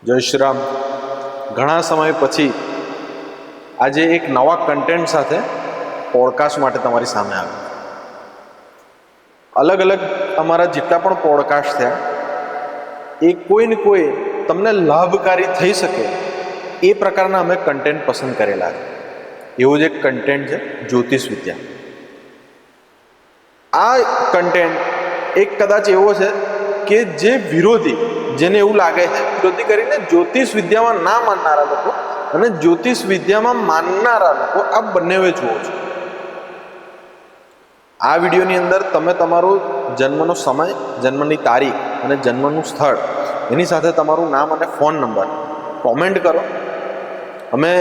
જય શ્રી રામ. ઘણા સમય પછી આજે એક નવા કન્ટેન્ટ સાથે પોડકાસ્ટ માટે તમારી સામે આવ્યો. અલગ અલગ અમારા જેટલા પણ પોડકાસ્ટ થયા એ કોઈ ને કોઈ તમને લાભકારી થઈ શકે એ પ્રકારના અમે કન્ટેન્ટ પસંદ કરેલા છે. એવું જ એક કન્ટેન્ટ છે જ્યોતિષ વિદ્યા. આ કન્ટેન્ટ એક કદાચ એવો છે કે જે વિરોધી, જેને એવું લાગે છે, વિરોધી કરીને જ્યોતિષ વિદ્યામાં ના માનનારા લોકો અને જ્યોતિષ વિદ્યામાં માનનારા લોકો આ બંને જુઓ છો. આ વિડીયોની અંદર તમે તમારો જન્મનો સમય, જન્મની તારીખ અને જન્મનું સ્થળ, એની સાથે તમારું નામ અને ફોન નંબર કોમેન્ટ કરો. અમે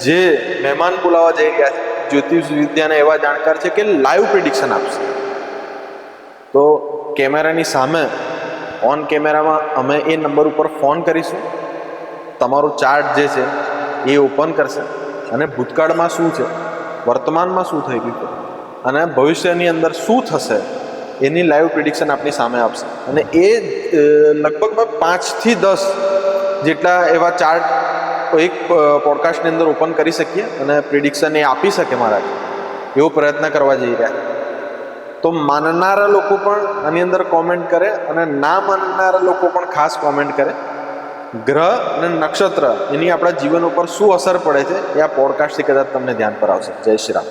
જે મહેમાન બોલાવવા જઈ રહ્યા છે જ્યોતિષ વિદ્યાના એવા જાણકાર છે કે લાઈવ પ્રિડિક્શન આપશે. તો કેમેરાની સામે ઓન કેમેરામાં અમે એ નંબર ઉપર ફોન કરીશું. તમારું ચાર્ટ જે છે એ ઓપન કરશે અને ભૂતકાળમાં શું છે, વર્તમાનમાં શું થઈ ગયું છે અને ભવિષ્યની અંદર શું થશે એની લાઈવ પ્રિડિક્શન આપણી સામે આપશે. અને એ લગભગ 5 થી 10 જેટલા એવા ચાર્ટ એક પોડકાસ્ટની અંદર ઓપન કરી શકીએ અને પ્રિડિક્શન એ આપી શકે મારાથી, એવો પ્રયત્ન કરવા જઈ રહ્યા. તો માનનારા લોકો પણ આની અંદર કોમેન્ટ કરે અને ના માનનારા લોકો પણ ખાસ કોમેન્ટ કરે. ગ્રહ અને નક્ષત્ર એની આપણા જીવન ઉપર શું અસર પડે છે એ આ પોડકાસ્ટથી કદાચ તમને ધ્યાન પર આવશે. જય શ્રી રામ.